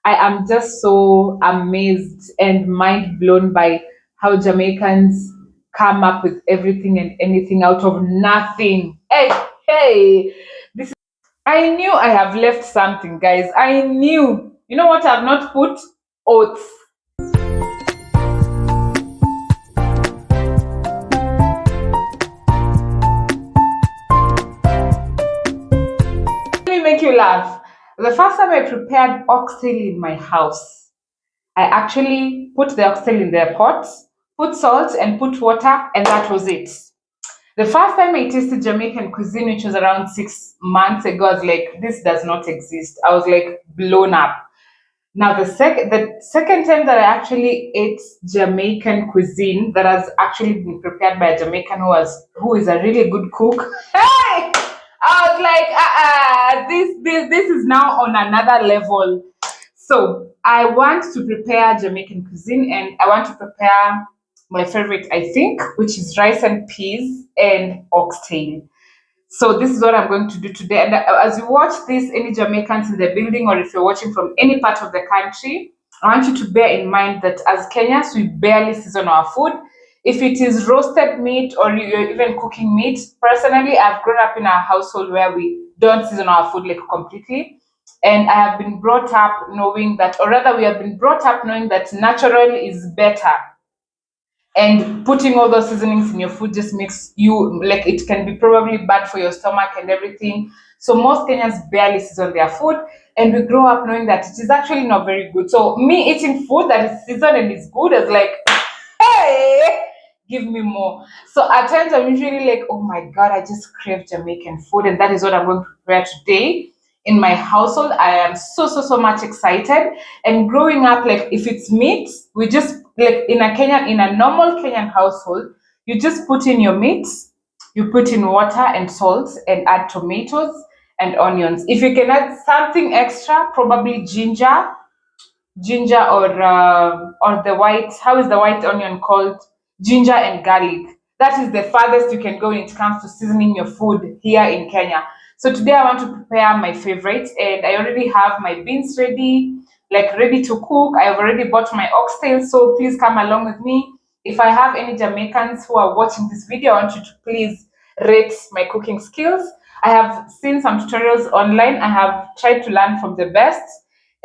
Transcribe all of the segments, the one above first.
I am just so amazed and mind blown by how Jamaicans come up with everything and anything out of nothing. Hey, hey, I knew I have left something, guys. I knew. You know what I've not put? Oats. Let me make you laugh. The first time I prepared oxtail in my house, I actually put the oxtail in the pot, put salt and put water, and that was it. The first time I tasted Jamaican cuisine, which was around 6 months ago, I was like, this does not exist. I was like blown up. Now the second time that I actually ate Jamaican cuisine that has actually been prepared by a Jamaican who is a really good cook. Hey! I was like, this is now on another level. So I want to prepare Jamaican cuisine and I want to prepare my favorite, I think, which is rice and peas and oxtail. So this is what I'm going to do today. And as you watch this, any Jamaicans in the building, or if you're watching from any part of the country, I want you to bear in mind that as Kenyans, we barely season our food. If it is roasted meat or you're even cooking meat, personally, I've grown up in a household where we don't season our food like completely. And I have been brought up knowing that, or rather, we have been brought up knowing that natural is better, and putting all those seasonings in your food just makes you like it can be probably bad for your stomach and everything. So most Kenyans barely season their food, and we grow up knowing that it is actually not very good. So me eating food that is seasoned and is good is like, hey, give me more. So at times I'm usually like, oh my god, I just crave Jamaican food, and that is what I'm going to prepare today in my household. I am so much excited. And growing up, like if it's meat, we just like in a normal Kenyan household, you just put in your meat, you put in water and salt and add tomatoes and onions. If you can add something extra, probably ginger or the white, how is the white onion called? Ginger and garlic. That is the farthest you can go when it comes to seasoning your food here in Kenya. So today I want to prepare my favorite, and I already have my beans ready, like ready to cook. I've already bought my oxtail, so please come along with me. If I have any Jamaicans who are watching this video, I want you to please rate my cooking skills. I have seen some tutorials online. I have tried to learn from the best.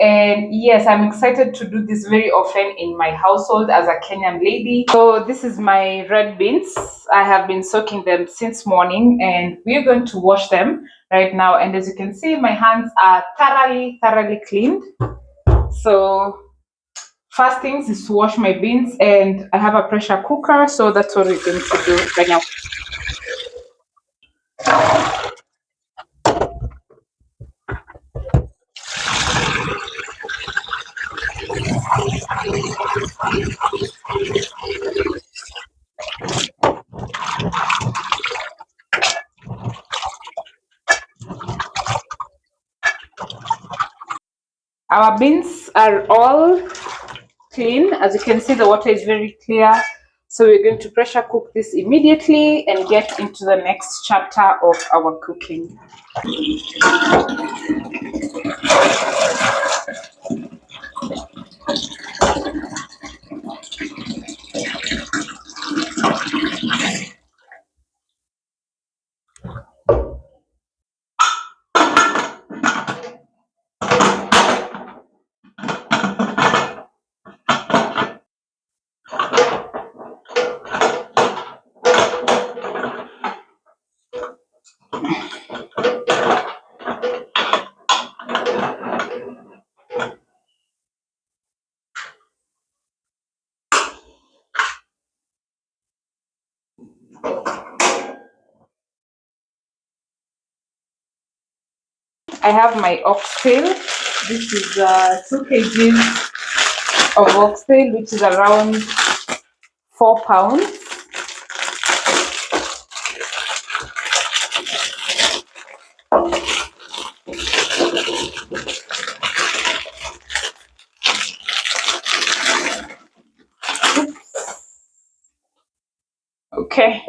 And yes, I'm excited to do this very often in my household as a Kenyan lady. So this is my red beans. I have been soaking them since morning, and we're going to wash them right now. And as you can see, my hands are thoroughly cleaned. So first things is to wash my beans, and I have a pressure cooker, so that's what we're going to do right now. Our beans are all clean. As you can see, the water is very clear. So we're going to pressure cook this immediately and get into the next chapter of our cooking. I have my oxtail. This is 2 kgs of oxtail, which is around 4 pounds. Okay,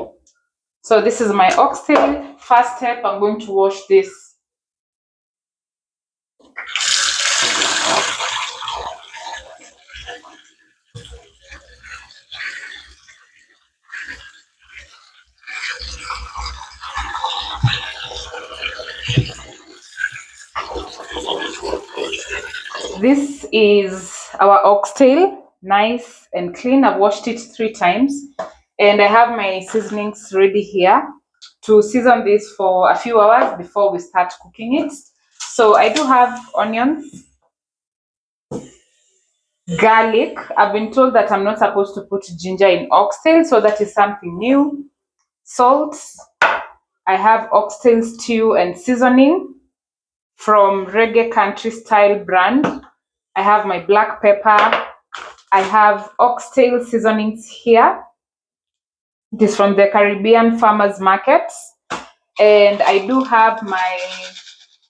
so this is my oxtail. First step, I'm going to wash this. This is our oxtail, nice and clean. I've washed it 3 times, and I have my seasonings ready here to season this for a few hours before we start cooking it. So I do have onions, garlic. I've been told that I'm not supposed to put ginger in oxtail, so that is something new. Salt. I have oxtail stew and seasoning from Reggae Country Style brand. I have my black pepper. I have oxtail seasonings here. It is from the Caribbean Farmers Market. And I do have my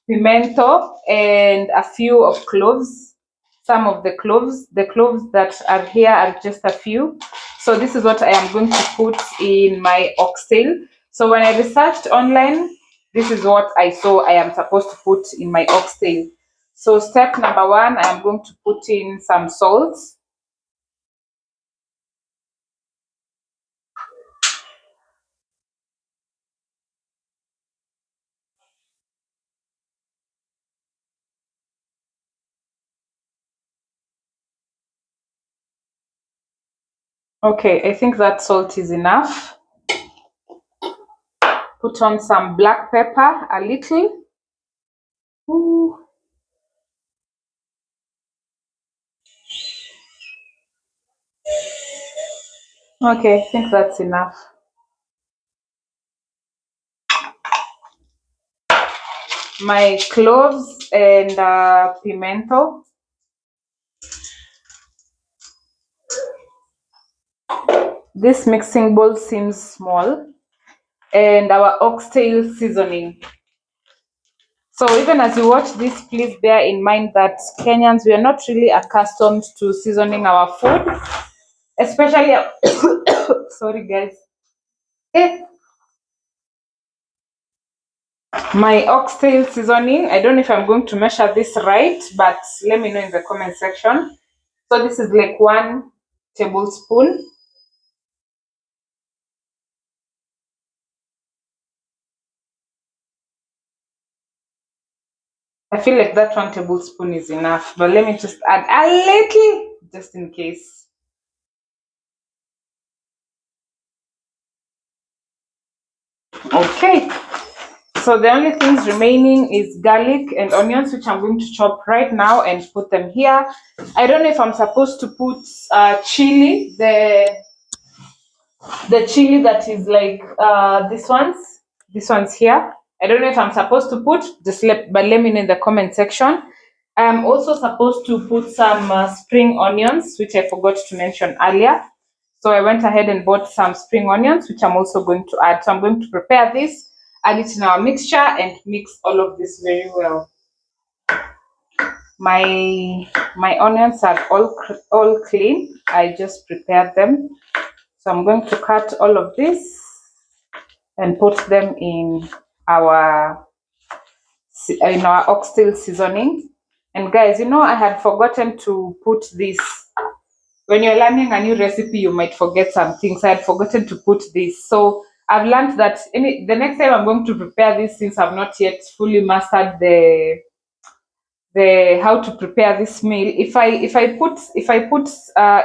pimento and a few of cloves. Some of the cloves that are here are just a few. So this is what I am going to put in my oxtail. So when I researched online, this is what I saw I am supposed to put in my oxtail. So step number one, I am going to put in some salt. Okay, I think that salt is enough. Put on some black pepper, a little. Ooh. Okay, I think that's enough. My cloves and pimento. This mixing bowl seems small. And our oxtail seasoning. So even as you watch this, please bear in mind that Kenyans, we are not really accustomed to seasoning our food, especially, sorry guys. Eh, my oxtail seasoning, I don't know if I'm going to measure this right, but let me know in the comment section. So this is like 1 tablespoon. I feel like that 1 tablespoon is enough, but let me just add a little just in case. Okay, so the only things remaining is garlic and onions, which I'm going to chop right now and put them here. I don't know if I'm supposed to put chili, the chili that is like this one's here. I don't know if I'm supposed to put, but let me know in the comment section. I'm also supposed to put some spring onions, which I forgot to mention earlier. So I went ahead and bought some spring onions, which I'm also going to add. So I'm going to prepare this, add it in our mixture, and mix all of this very well. My onions are all clean. I just prepared them. So I'm going to cut all of this and put them our in our oxtail seasoning. And guys, I had forgotten to put this. When you're learning a new recipe, you might forget some things. I had forgotten to put this. So I've learned that the next time I'm going to prepare this, since I've not yet fully mastered the how to prepare this meal. If I put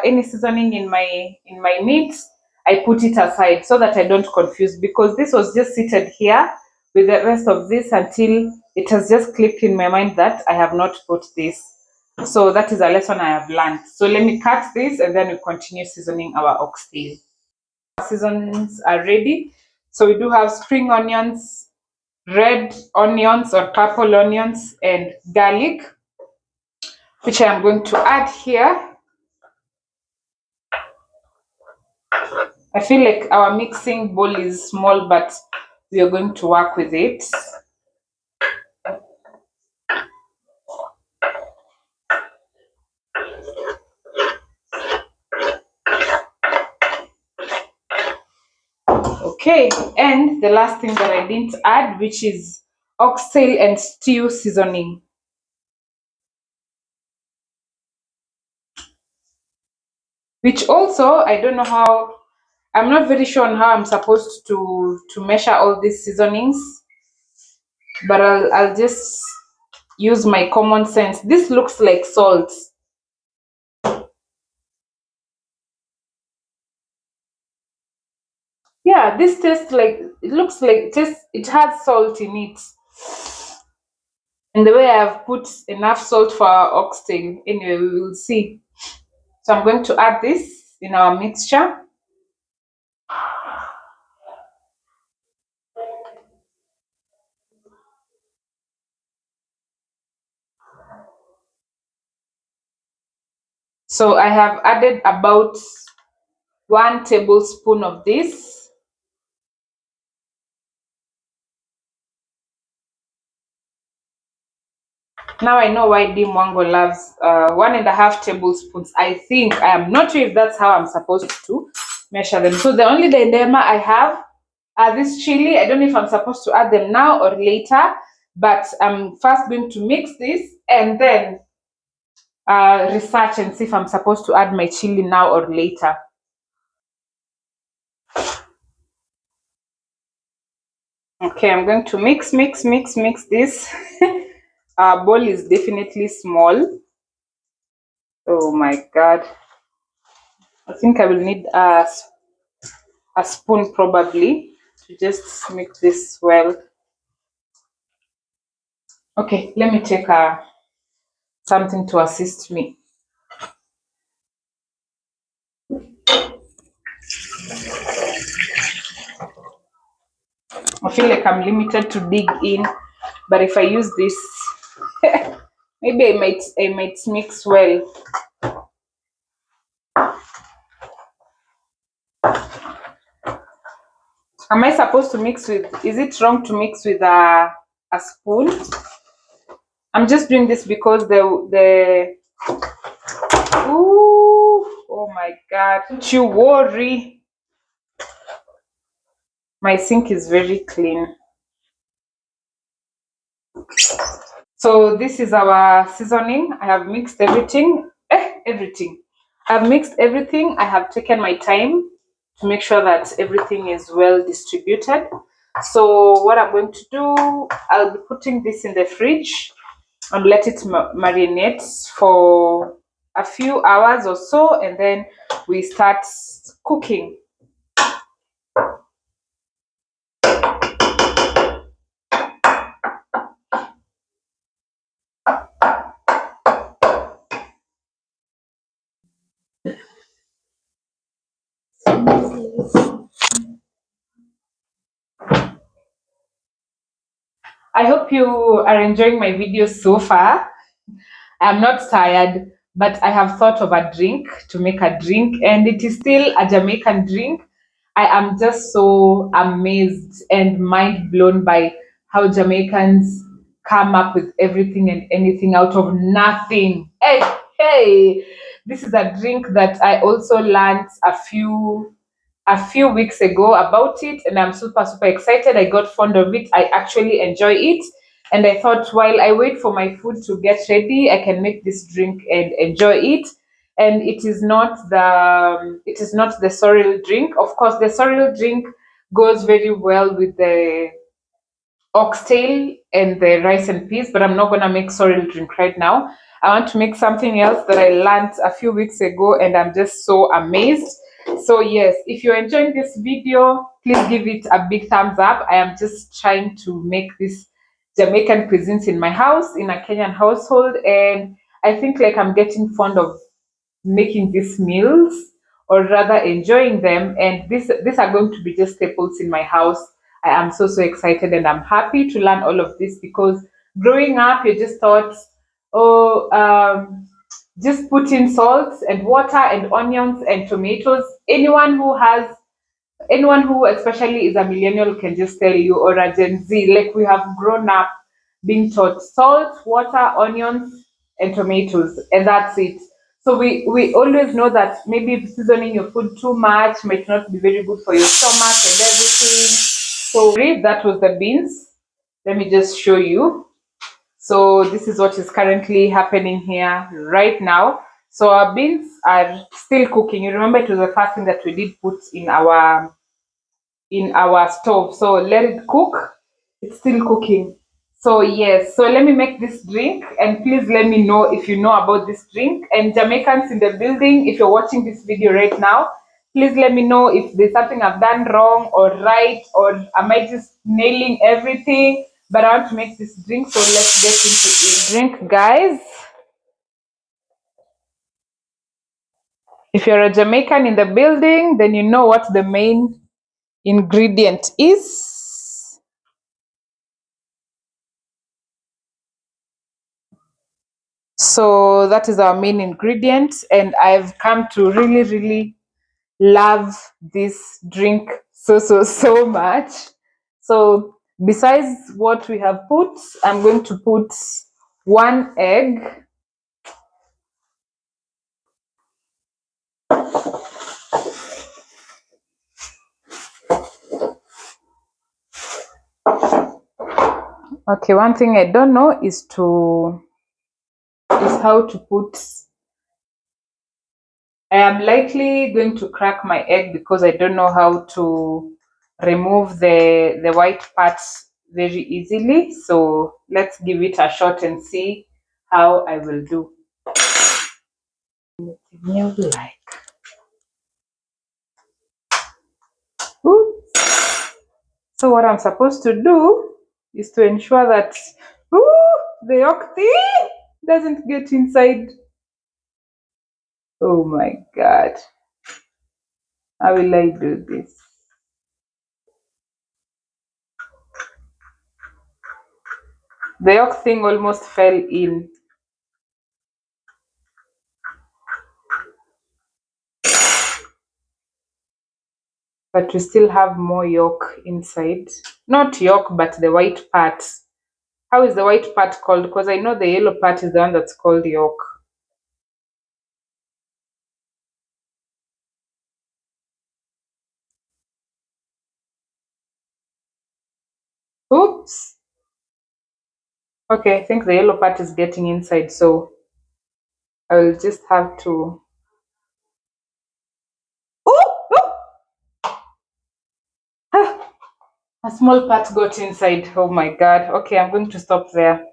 any seasoning in my meat, I put it aside so that I don't confuse, because this was just seated here with the rest of this until it has just clicked in my mind that I have not put this. So that is a lesson I have learned. So let me cut this and then we continue seasoning our oxtail. Seasonings are ready. So we do have spring onions, red onions or purple onions, and garlic, which I'm going to add here. I feel like our mixing bowl is small, but we are going to work with it. Okay, and the last thing that I didn't add, which is oxtail and stew seasoning. Which also, I don't know how, I'm not very sure on how I'm supposed to measure all these seasonings, but I'll just use my common sense. This looks like salt. Yeah, this tastes like, it looks like it has salt in it. And the way I've put enough salt for our oxtail, anyway, we will see. So I'm going to add this in our mixture. So I have added about 1 tablespoon of this. Now I know why Dimwango loves 1.5 tablespoons. I think, I am not sure if that's how I'm supposed to measure them. So the only dilemma I have are this chili. I don't know if I'm supposed to add them now or later, but I'm first going to mix this and then research and see if I'm supposed to add my chili now or later. Okay, I'm going to mix this. Our bowl is definitely small. Oh my god. I think I will need a spoon probably to just mix this well. Okay, let me take something to assist me. I feel like I'm limited to dig in, but if I use this, maybe I might mix well. Am I supposed to mix with? Is it wrong to mix with a spoon? I'm just doing this because the ooh, oh my god! Don't you worry. My sink is very clean. So this is our seasoning. I have mixed everything. Everything. I've mixed everything. I have taken my time to make sure that everything is well distributed. So what I'm going to do, I'll be putting this in the fridge and let it marinate for a few hours or so, and then we start cooking. I hope you are enjoying my videos so far. I'm not tired, but I have thought of a drink to make a drink, and it is still a Jamaican drink. I am just so amazed and mind blown by how Jamaicans come up with everything and anything out of nothing. Hey, hey, this is a drink that I also learned a few weeks ago about it, and I'm super excited. I got fond of it. I actually enjoy it, and I thought while I wait for my food to get ready, I can make this drink and enjoy it. And it is not the sorrel drink. Of course, the sorrel drink goes very well with the oxtail and the rice and peas, but I'm not gonna make sorrel drink right now. I want to make something else that I learned a few weeks ago, and I'm just so amazed. So yes, if you're enjoying this video, please give it a big thumbs up. I am just trying to make this Jamaican cuisines in my house, in a Kenyan household, and I think like I'm getting fond of making these meals, or rather enjoying them, and these are going to be just staples in my house. I am so excited, and I'm happy to learn all of this because growing up you just thought, oh, just put in salt and water and onions and tomatoes. Anyone who especially is a millennial can just tell you, or a Gen Z, like we have grown up being taught salt, water, onions, and tomatoes, and that's it. So we always know that maybe seasoning your food too much might not be very good for your stomach and everything. So that was the beans. Let me just show you. So this is what is currently happening here right now. So our beans are still cooking. You remember it was the first thing that we did put in our stove. So let it cook. It's still cooking. So yes, so let me make this drink and please let me know if you know about this drink. And Jamaicans in the building, if you're watching this video right now, please let me know if there's something I've done wrong or right, or am I just nailing everything? But I want to make this drink, so let's get into it. Drink, guys. If you're a Jamaican in the building, then you know what the main ingredient is. So that is our main ingredient, and I've come to really love this drink so much. So besides what we have put, I'm going to put 1 egg. Okay, one thing I don't know is how to put. I am likely going to crack my egg because I don't know how to remove the white parts very easily. So let's give it a shot and see how I will do. New like. Ooh. So what I'm supposed to do is to ensure that the yolk thing doesn't get inside. Oh my God. How will I do this? The yolk thing almost fell in. But we still have more yolk inside. Not yolk, but the white part. How is the white part called? Because I know the yellow part is the one that's called yolk. Oops. Okay, I think the yellow part is getting inside, so I will just have to. Ooh! Ah, a small part got inside. Oh my God. Okay, I'm going to stop there.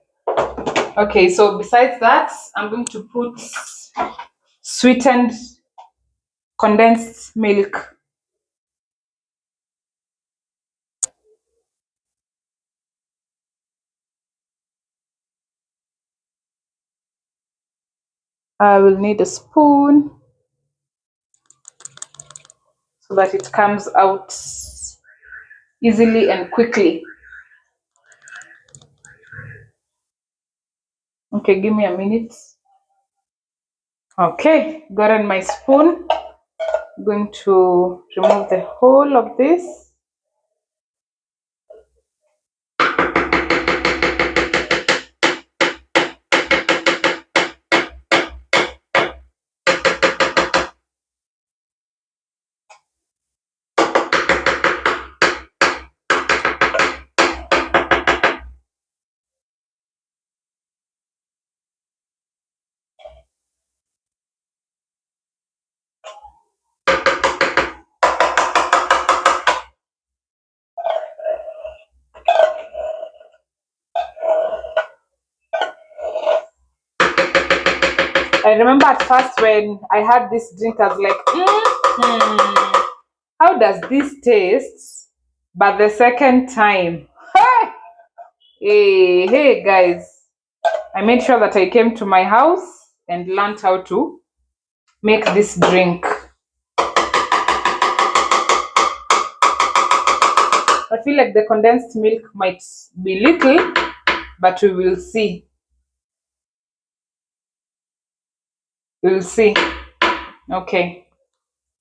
Okay, so besides that, I'm going to put sweetened condensed milk. I will need a spoon so that it comes out easily and quickly. Okay, give me a minute. Okay, gotten my spoon. I'm going to remove the whole of this. I remember at first when I had this drink, I was like, how does this taste? But the second time, hey guys, I made sure that I came to my house and learned how to make this drink. I feel like the condensed milk might be little, but we will see. We'll see. Okay.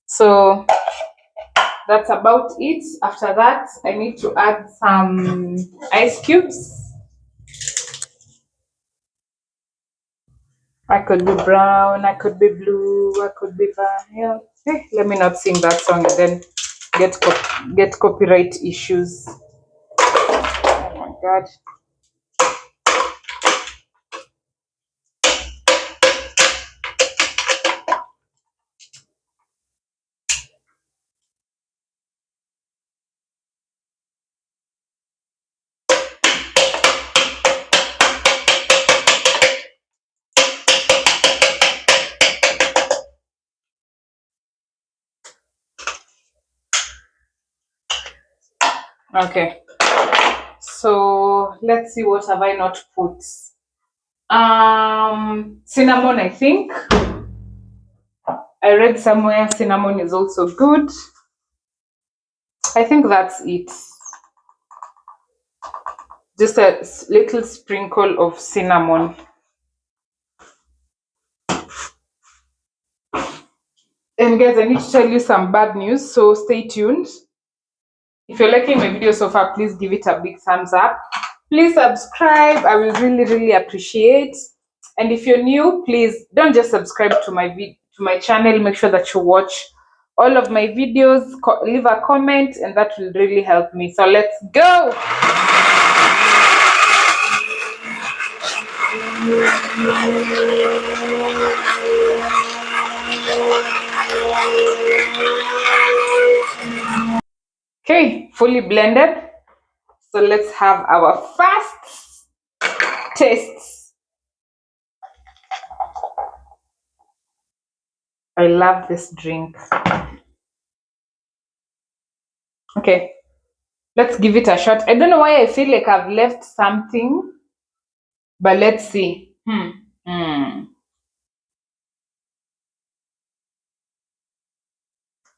So that's about it. After that, I need to add some ice cubes. I could be brown, I could be blue, I could be vanilla. Hey, let me not sing that song and then get copyright issues. Oh my God. Okay. So let's see, what have I not put? Cinnamon, I think. I read somewhere cinnamon is also good. I think that's it. Just a little sprinkle of cinnamon. And guys, I need to tell you some bad news, so stay tuned. If you're liking my video so far, please give it a big thumbs up. Please subscribe. I will really, really appreciate. And if you're new, please don't just subscribe to my channel. Make sure that you watch all of my videos. Leave a comment, and that will really help me. So let's go. Okay, fully blended. So let's have our first taste. I love this drink. Okay, let's give it a shot. I don't know why I feel like I've left something, but let's see.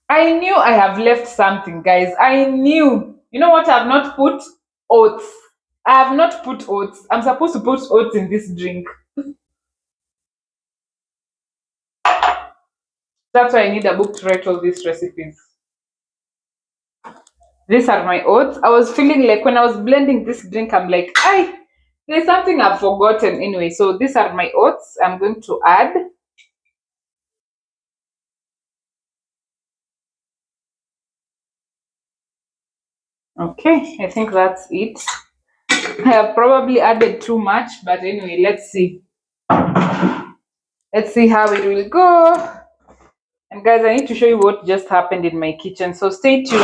I knew I have left something, guys. I knew. You know what I've not put? Oats. I have not put oats. I'm supposed to put oats in this drink. That's why I need a book to write all these recipes. These are my oats. I was feeling like when I was blending this drink, I'm like, there's something I've forgotten anyway. So these are my oats. I'm going to add. Okay, I think that's it. I have probably added too much, but anyway, let's see. Let's see how it will go. And guys, I need to show you what just happened in my kitchen. So stay tuned.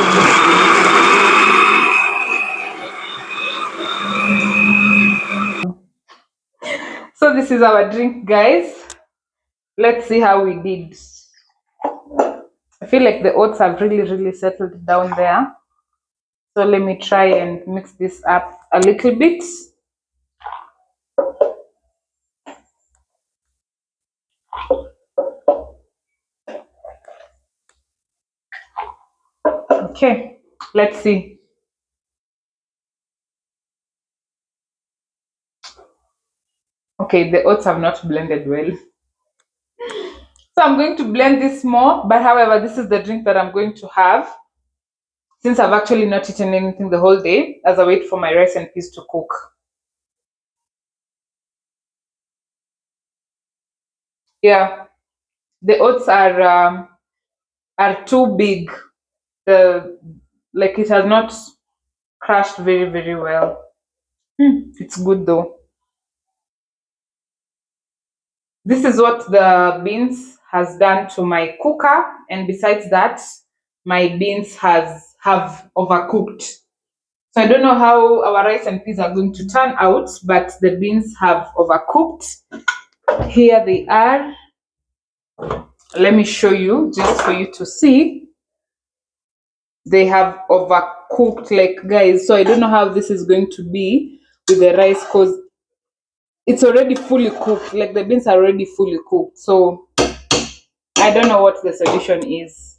So this is our drink, guys. Let's see how we did. I feel like the oats have really, really settled down there. So let me try and mix this up a little bit. Okay, let's see. Okay, the oats have not blended well. So I'm going to blend this more, but however, this is the drink that I'm going to have since I've actually not eaten anything the whole day as I wait for my rice and peas to cook. Yeah, the oats are too big. The like it has not crushed very, very well. It's good though. This is what the beans has done to my cooker, and besides that, my beans have overcooked. So I don't know how our rice and peas are going to turn out, but the beans have overcooked. Here they are. Let me show you just for you to see. They have overcooked, like, guys. So I don't know how this is going to be with the rice because it's already fully cooked. Like the beans are already fully cooked. So I don't know what the solution is.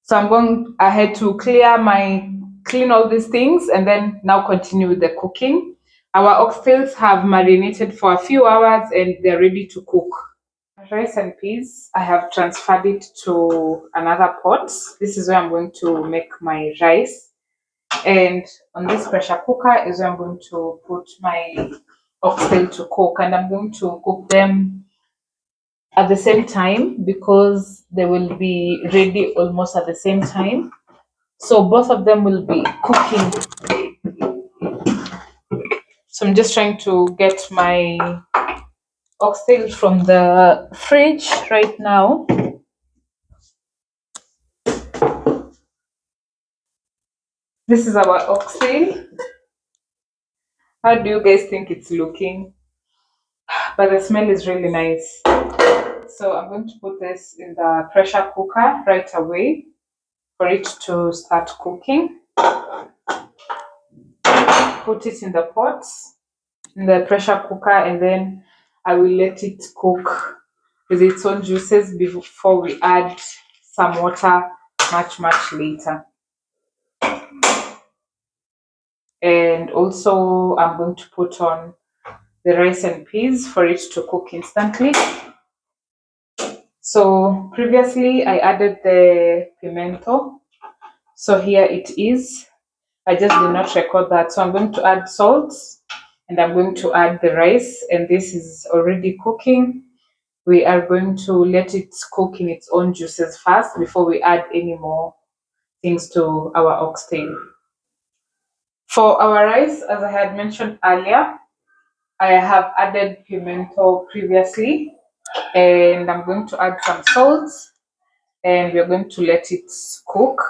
So I'm going ahead to clean all these things and then now continue with the cooking. Our oxtails have marinated for a few hours and they're ready to cook. Rice and peas, I have transferred it to another pot. This is where I'm going to make my rice. And on this pressure cooker is where I'm going to put my oxtail to cook. And I'm going to cook them at the same time because they will be ready almost at the same time. So both of them will be cooking. So I'm just trying to get my oxtail from the fridge right now. This is our oxtail. How do you guys think it's looking? But the smell is really nice. So I'm going to put this in the pressure cooker right away for it to start cooking. put it in the pot, in the pressure cooker, and then I will let it cook with its own juices before we add some water much later. And also I'm going to put on the rice and peas for it to cook instantly. So previously I added the pimento. So here it is. I just did not record that. So I'm going to add salt and I'm going to add the rice, and this is already cooking. We are going to let it cook in its own juices first before we add any more things to our oxtail. For our rice, as I had mentioned earlier, I have added pimento previously, and I'm going to add some salt, and we're going to let it cook.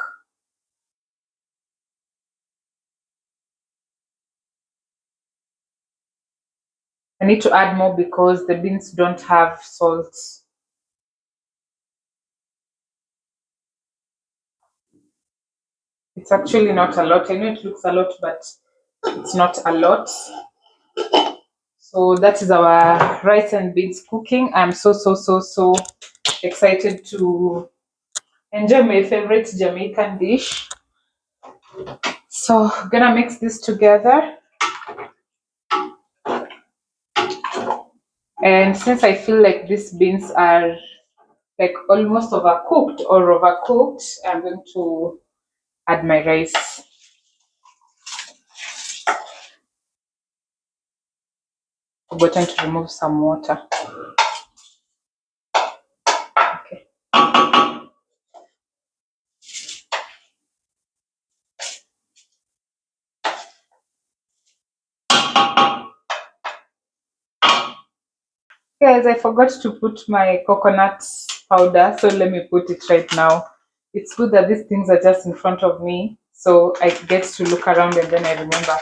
I need to add more because the beans don't have salt. It's actually not a lot. I know it looks a lot, but it's not a lot. So that is our rice and beans cooking. I'm so excited to enjoy my favorite Jamaican dish. So I'm gonna mix this together. And since I feel like these beans are like almost overcooked or overcooked, I'm going to add my rice. Forgotten to remove some water. Okay. Guys, I forgot to put my coconut powder, so let me put it right now. It's good that these things are just in front of me, so I get to look around and then I remember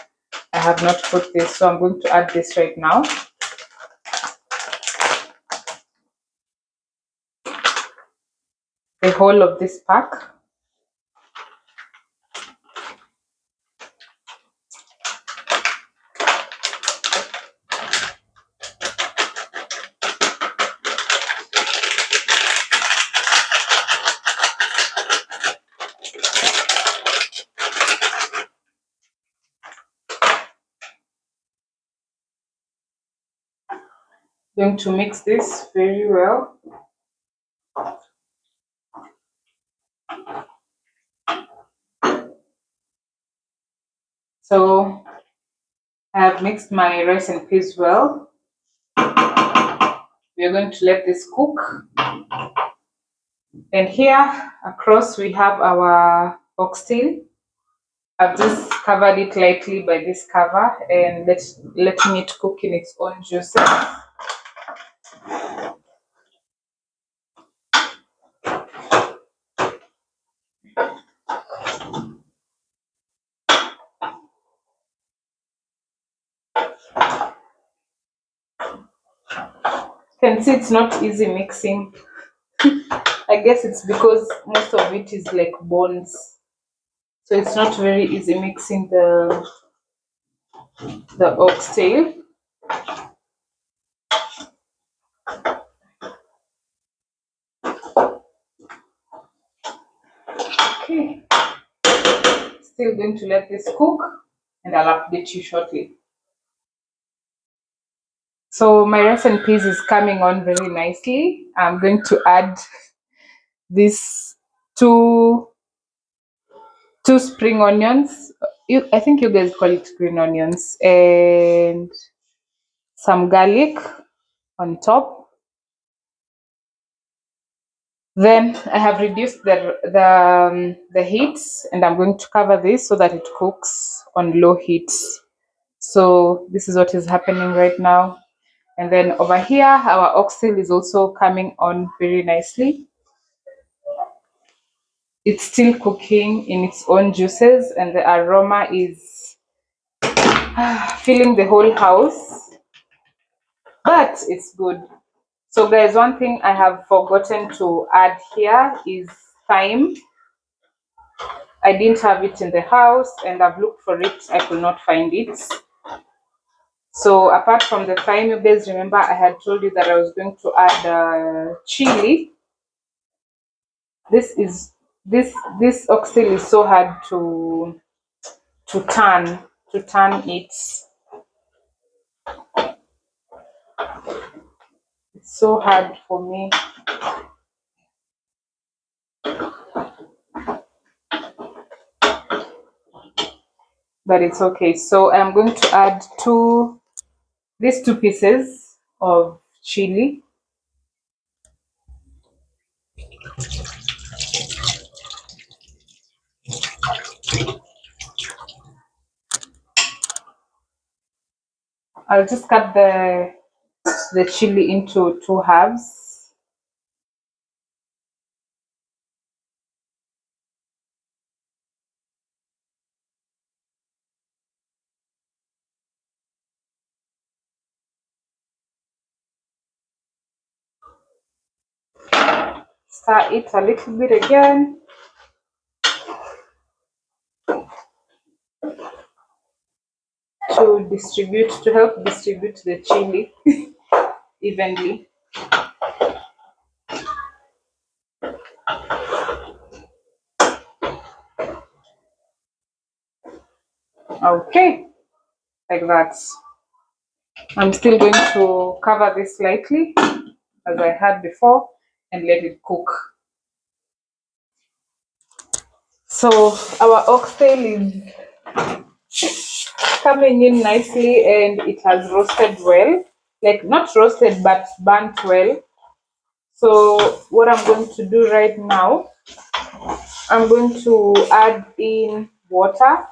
I have not put this, so I'm going to add this right now. The whole of this pack. Going to mix this very well. So I have mixed my rice and peas well. We are going to let this cook. And here across we have our oxtail. I've just covered it lightly by this cover and letting it cook in its own juices. You can see it's not easy mixing. I guess it's because most of it is like bones. So it's not very easy mixing the oxtail. Okay. Still going to let this cook and I'll update you shortly. So my rice and peas is coming on very nicely. I'm going to add these two spring onions. I think you guys call it green onions, and some garlic on top. Then I have reduced the heat, and I'm going to cover this so that it cooks on low heat. So this is what is happening right now. And then over here, our oxtail is also coming on very nicely. It's still cooking in its own juices, and the aroma is filling the whole house, but it's good. So guys, one thing I have forgotten to add here is thyme. I didn't have it in the house, and I've looked for it. I could not find it. So apart from the thyme, you guys remember I had told you that I was going to add chili. This is this oxtail is so hard to turn it. It's so hard for me, but it's okay. So I'm going to add these two pieces of chili. I'll just cut the chili into two halves. Stir it a little bit again. To help distribute the chili evenly. Okay, like that. I'm still going to cover this slightly as I had before and let it cook. So our oxtail is coming in nicely and it has roasted well. Like not roasted but burnt well. So what I'm going to do right now, I'm going to add in water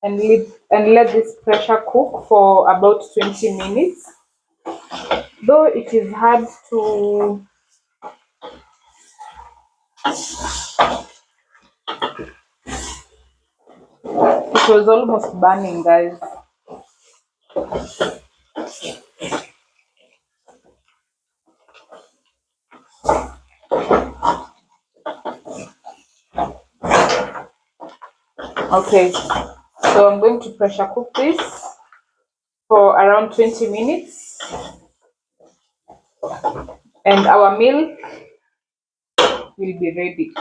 and let this pressure cook for about 20 minutes. Though it is hard to it was almost burning, guys. Okay, so I'm going to pressure cook this for around 20 minutes and our meal will be ready.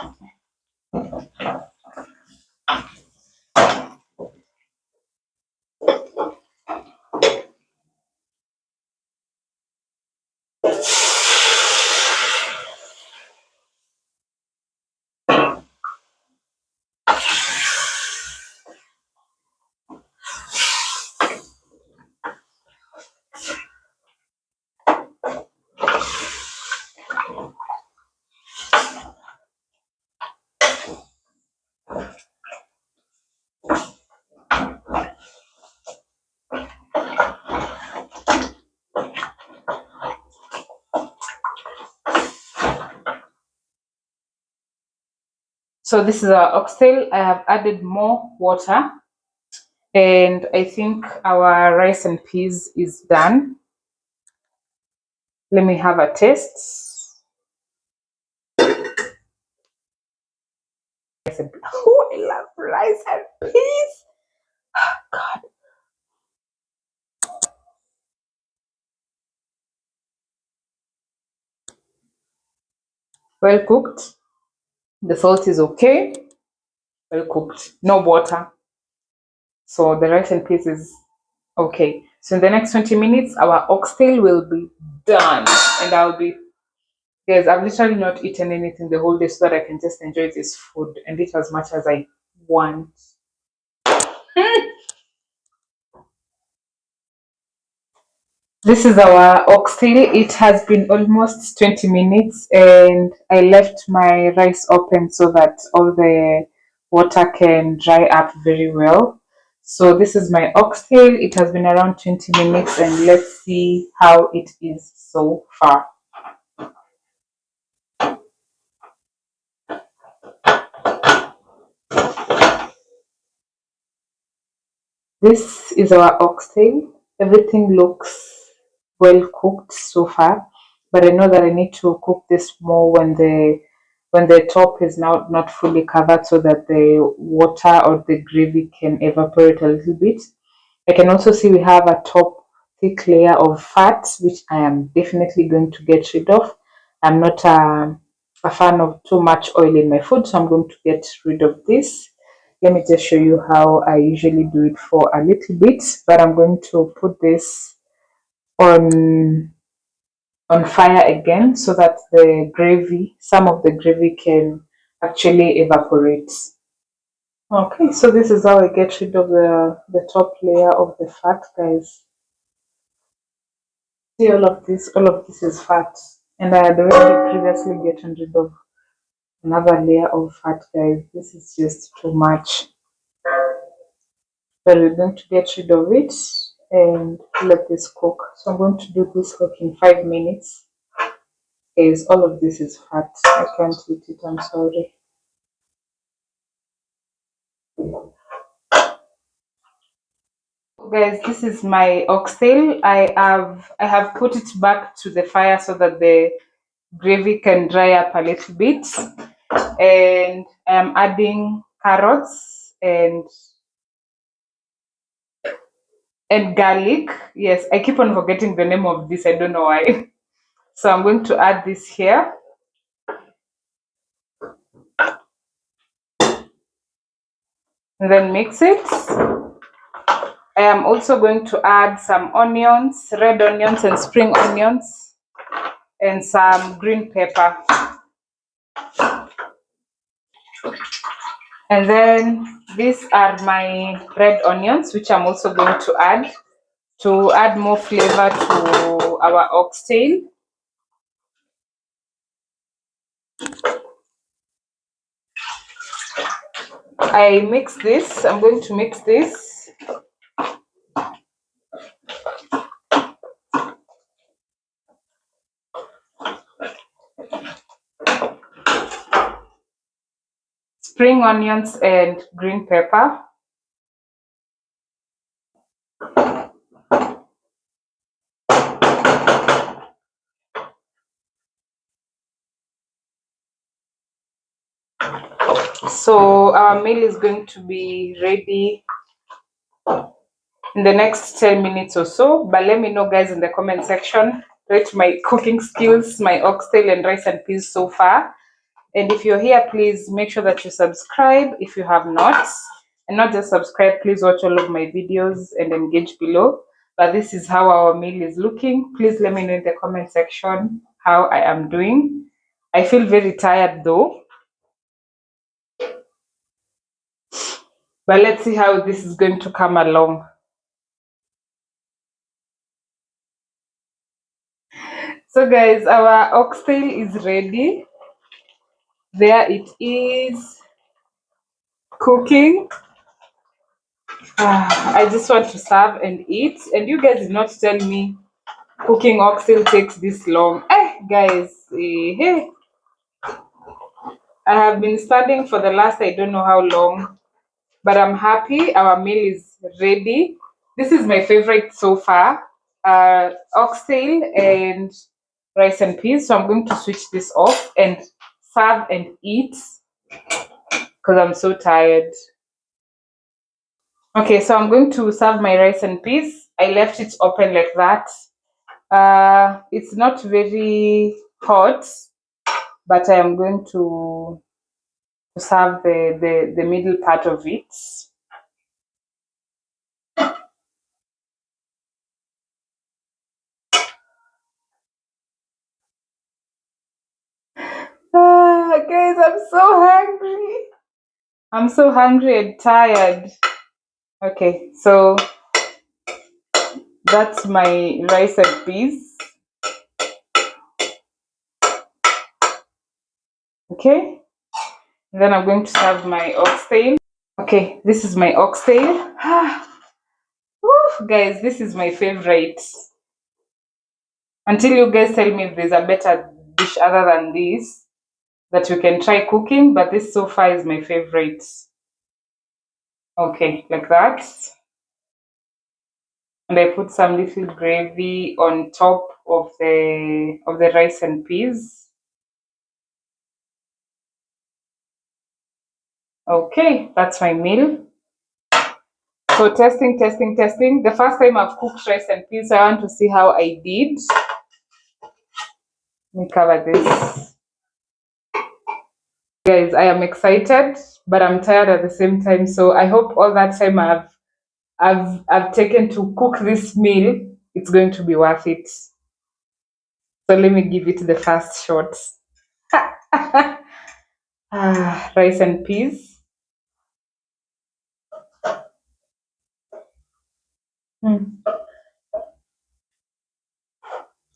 So this is our oxtail. I have added more water and I think our rice and peas is done. Let me have a taste. Oh, I love rice and peas. God. Well cooked. The salt is okay. Well cooked. No water. So the rice and peas is okay. So in the next 20 minutes, our oxtail will be done. And I'll be, guys, I've literally not eaten anything the whole day so that I can just enjoy this food and eat as much as I want. This is our oxtail. It has been almost 20 minutes and I left my rice open so that all the water can dry up very well. So this is my oxtail. It has been around 20 minutes and let's see how it is so far. This is our oxtail. Everything looks well cooked so far, but I know that I need to cook this more when the when the top is now not fully covered, so that the water or the gravy can evaporate a little bit. I can also see we have a top thick layer of fat, which I am definitely going to get rid of. I'm not a fan of too much oil in my food, so I'm going to get rid of this. Let me just show you how I usually do it for a little bit, but I'm going to put this on fire again so that the gravy, some of the gravy can actually evaporate. Okay, so this is how I get rid of the top layer of the fat, guys. See all of this is fat. And I had already previously gotten rid of another layer of fat, guys. This is just too much. But we're going to get rid of it and let this cook. So I'm going to do this cook in 5 minutes. Guys, all of this is fat. I can't eat it, I'm sorry. Guys, this is my oxtail. I have put it back to the fire so that the gravy can dry up a little bit, and I'm adding carrots and garlic. Yes, I keep on forgetting the name of this, I don't know why. So I'm going to add this here and then mix it. I am also going to add some onions, red onions and spring onions, and some green pepper. And then these are my red onions, which I'm also going to add more flavor to our oxtail. I'm going to mix this. Spring onions and green pepper. So our meal is going to be ready in the next 10 minutes or so. But let me know, guys, in the comment section. Rate my cooking skills, my oxtail and rice and peas so far. And if you're here, please make sure that you subscribe if you have not. And not just subscribe, please watch all of my videos and engage below. But this is how our meal is looking. Please let me know in the comment section how I am doing. I feel very tired though. But let's see how this is going to come along. So guys, our oxtail is ready. There it is, cooking. I just want to serve and eat. And you guys did not tell me cooking oxtail takes this long. Guys, hey, I have been standing for the last I don't know how long, but I'm happy our meal is ready. This is my favorite so far, oxtail and rice and peas. So I'm going to switch this off and serve and eat because I'm so tired. Okay, so I'm going to serve my rice and peas. I left it open like that. It's not very hot, but I am going to serve the middle part of it. Guys, I'm so hungry. I'm so hungry and tired. Okay, so that's my rice and peas. Okay, and then I'm going to serve my oxtail. Okay, this is my oxtail. Woo, guys, this is my favorite. Until you guys tell me if there's a better dish other than this that you can try cooking, but this so far is my favorite. Okay, like that. And I put some little gravy on top of the rice and peas. Okay, that's my meal. So testing, testing, testing. The first time I've cooked rice and peas, I want to see how I did. Let me cover this. Guys, I am excited, but I'm tired at the same time. So I hope all that time I've taken to cook this meal, it's going to be worth it. So let me give it the first shot. Rice and peas. Mm.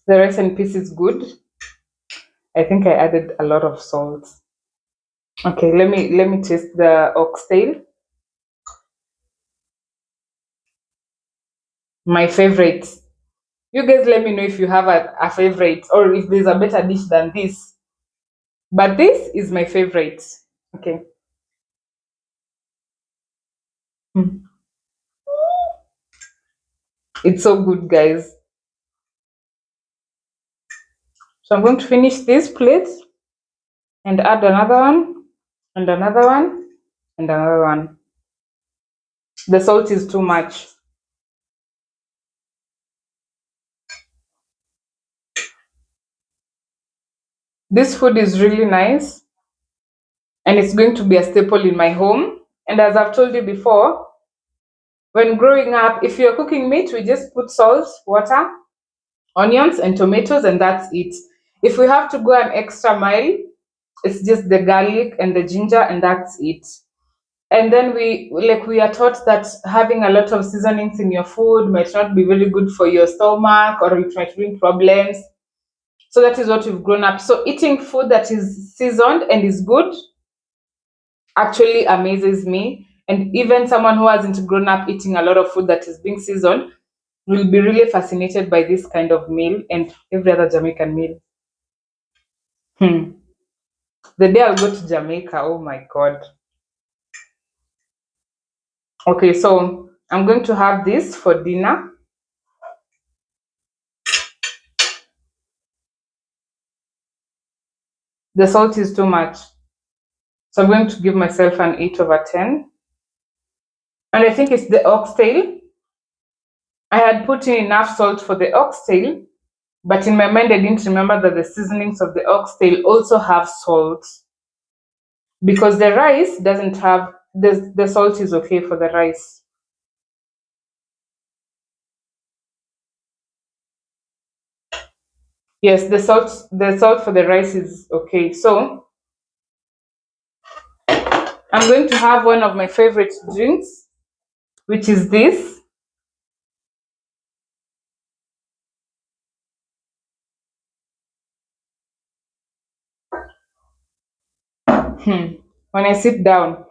The rice and peas is good. I think I added a lot of salt. Okay, let me taste the oxtail. My favorite. You guys let me know if you have a favorite or if there's a better dish than this. But this is my favorite. Okay. Mm. It's so good, guys. So I'm going to finish this plate and add another one and another one and another one. The salt is too much. This food is really nice and it's going to be a staple in my home. And as I've told you before, when growing up, if you're cooking meat, we just put salt, water, onions, and tomatoes, and that's it. If we have to go an extra mile, it's just the garlic and the ginger, and that's it. And then we are taught that having a lot of seasonings in your food might not be very good for your stomach or it might bring problems. So that is what we've grown up. So eating food that is seasoned and is good actually amazes me. And even someone who hasn't grown up eating a lot of food that is being seasoned will be really fascinated by this kind of meal and every other Jamaican meal. Hmm. The day I'll go to Jamaica, oh my God. Okay, so I'm going to have this for dinner. The salt is too much. So I'm going to give myself an 8 over 10. And I think it's the oxtail. I had put in enough salt for the oxtail, but in my mind I didn't remember that the seasonings of the oxtail also have salt. Because the rice doesn't have the salt is okay for the rice. Yes, the salt for the rice is okay. So I'm going to have one of my favorite drinks, which is this. When I sit down,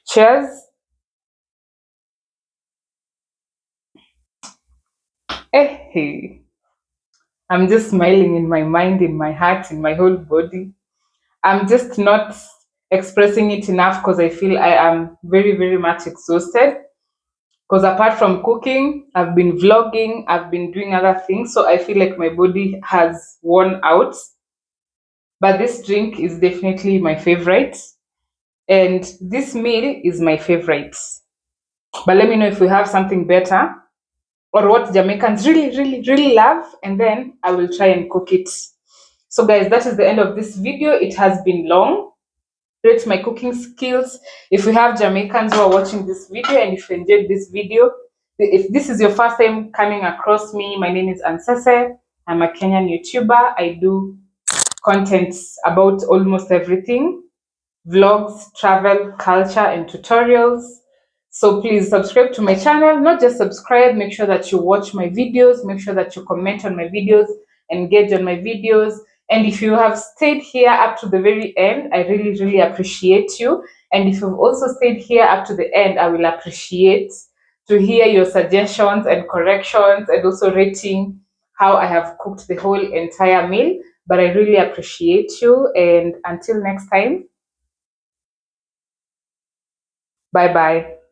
cheers. Hey, I'm just smiling in my mind, in my heart, in my whole body. I'm just not expressing it enough because I feel I am very, very much exhausted. Because apart from cooking, I've been vlogging, I've been doing other things. So I feel like my body has worn out. But this drink is definitely my favorite. And this meal is my favorite. But let me know if we have something better or what Jamaicans really, really, really love. And then I will try and cook it. So, guys, that is the end of this video. It has been long. Rate my cooking skills. If we have Jamaicans who are watching this video and if you enjoyed this video, if this is your first time coming across me, my name is Ansese. I'm a Kenyan YouTuber. I do content about almost everything: vlogs, travel, culture, and tutorials. So please subscribe to my channel. Not just subscribe, make sure that you watch my videos, make sure that you comment on my videos, engage on my videos. And if you have stayed here up to the very end, I really, really appreciate you. And if you've also stayed here up to the end, I will appreciate to hear your suggestions and corrections and also rating how I have cooked the whole entire meal. But I really appreciate you. And until next time, bye bye.